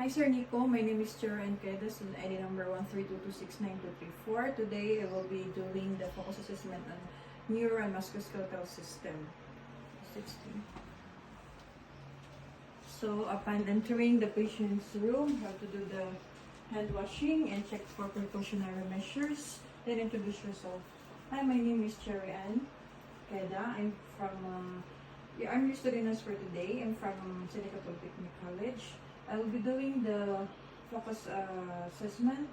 Hi Sir Nico, my name is Chira Enquedas and ID number 132269234. Today I will be doing the focus assessment on neuro and musculoskeletal system. 16. So upon entering the patient's room, you have to do the hand washing and check for precautionary measures. Then introduce yourself. Hi, my name is Cherry Ann Queda. I'm your student nurse for today. I'm from Seneca Polytechnic College. I will be doing the focus assessment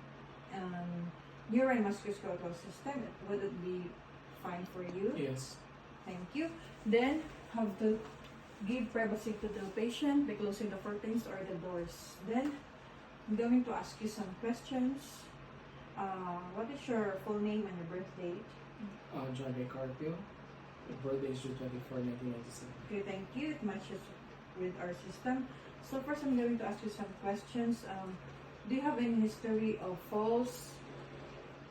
on neuro and musculoskeletal system. Would it be fine for you? Yes. Thank you. Then have to give privacy to the patient by closing the curtains or the doors. Then I'm going to ask you some questions. What is your full name and your birth date? John Ray Carpio. The birthday is June 24, 1997. Okay, thank you. It matches with our system. So first, I'm going to ask you some questions. Do you have any history of falls?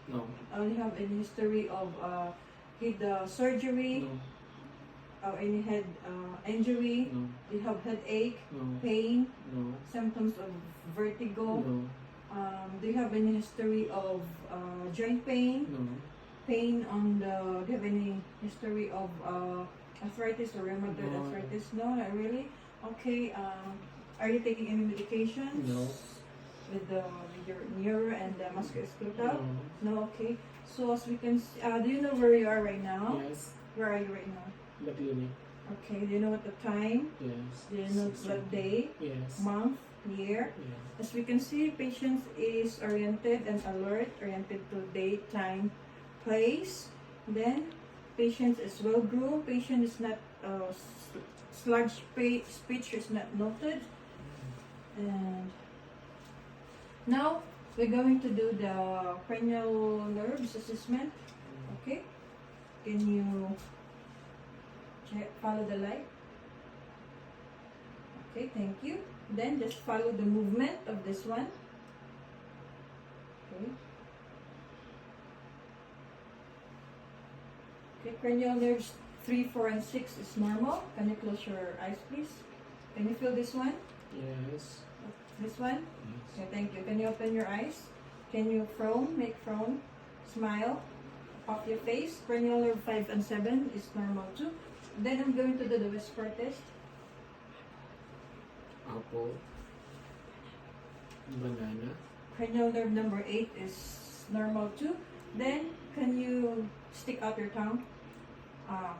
No. Do you have any history of head surgery? No. Any head injury? No. Do you have headache, No. pain, No. symptoms of vertigo? No. Do you have any history of joint pain? No. Pain on the? Do you have any history of arthritis or rheumatoid No. arthritis? No, not really. Okay. Are you taking any medications? No. With your neuro and musculoskeletal? No. No. Okay. So as we can see, do you know where you are right now? Yes. Where are you right now? The clinic. Okay. Do you know what the time? Yes. Do you know what day, Yes. month, year? Yes. As we can see, patient is oriented and alert, oriented to date, time, place. Then, patient is well groomed. Patient is not sluggish. Speech is not noted. And now we're going to do the cranial nerves assessment. Okay? Can you follow the light? Okay, thank you. Then just follow the movement of this one. Okay. Okay, cranial nerves 3, 4, and 6 is normal. Can you close your eyes, please? Can you feel this one? Yes. This one? Yes. Okay, thank you. Can you open your eyes? Can you frown? Make frown. Smile. Off your face. Cranial nerve 5 and 7 is normal too. Then I'm going to do the whisper test. Apple. Banana. Cranial nerve number 8 is normal too. Then, can you stick out your tongue?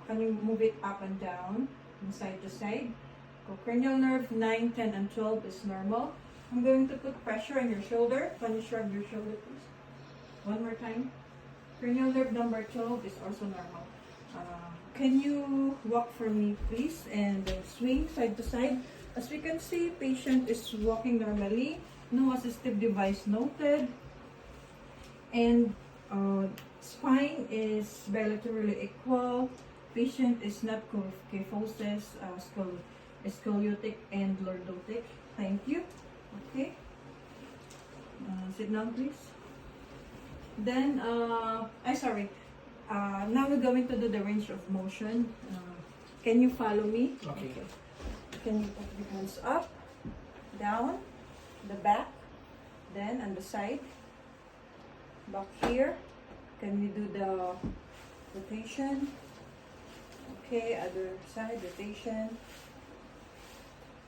Can you move it up and down, and side to side? So, cranial nerve 9, 10, and 12 is normal. I'm going to put pressure on your shoulder. Can you shrug your shoulder, please? One more time. Cranial nerve number 12 is also normal. Can you walk for me, please, and swing side to side? As we can see, patient is walking normally. No assistive device noted. And spine is bilaterally equal. Patient is not kyphosis, scoliotic, and lordotic. Thank you. Okay. Sit down, please. Then, now we're going to do the range of motion. Can you follow me? Okay. Can you put your hands up, down, the back, then on the side, back here. Can you do the rotation? Okay, other side, rotation.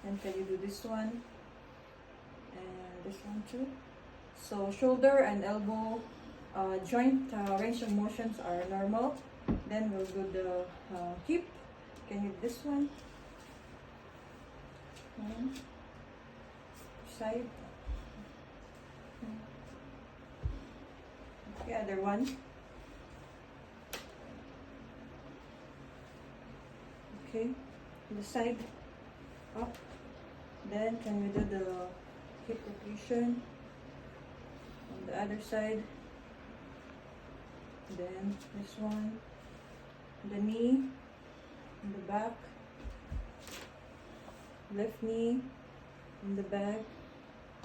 And can you do this one? And this one too. So shoulder and elbow joint range of motions are normal. Then we'll do the hip. Can you do this one? Side. Okay, other one. Okay, the side up. Then can we do the hip rotation on the other side? Then this one, the knee, in the back, left knee, in the back,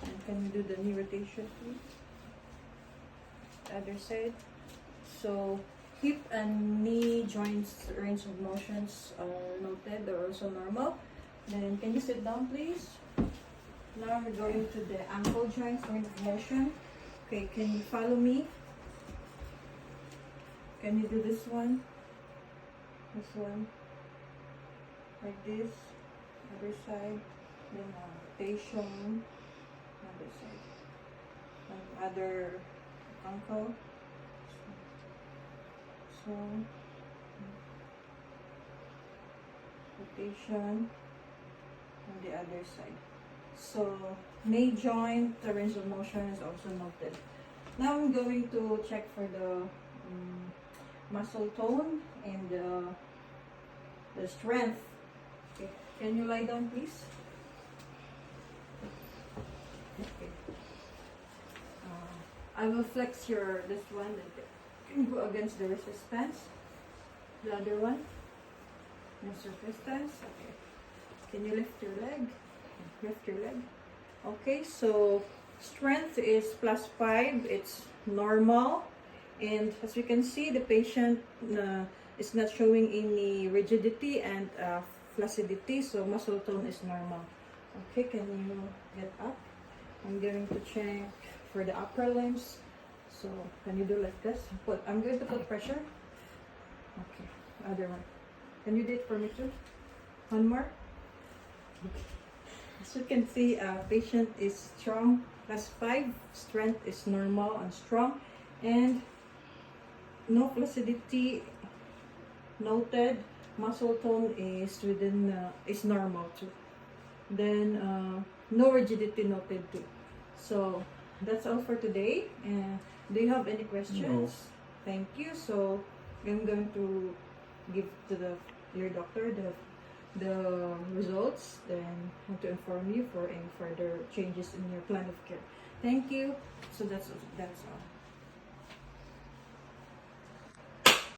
and can we do the knee rotation, please? Other side. So hip and knee joints range of motions are noted, they're also normal. Then can you sit down, please? Now we're going to the ankle joint joint motion. Okay, can you follow me? Can you do this one? This one. Like this. Other side. Then rotation. Other side. And other ankle. So rotation on the other side. So knee joint, the range of motion is also noted. Now I'm going to check for the muscle tone and the strength. Okay. Can you lie down, please? Okay. I will flex this one that can go against the resistance. The other one, against resistance. Okay. Can you lift your leg? Lift your leg. Okay, so strength is +5. It's normal, and as you can see, the patient is not showing any rigidity and flaccidity, so muscle tone is normal. Okay, can you get up? I'm going to check for the upper limbs. So can you do like this? I'm going to put pressure. Okay, other one. Can you do it for me too? One more. Okay. As you can see, patient is strong, +5. Strength is normal and strong, and no flaccidity noted. Muscle tone is is normal too. Then no rigidity noted too. So that's all for today. Do you have any questions? No. Thank you. So I'm going to give to your doctor the results, then have to inform you for any further changes in your plan of care. Thank you. So that's all.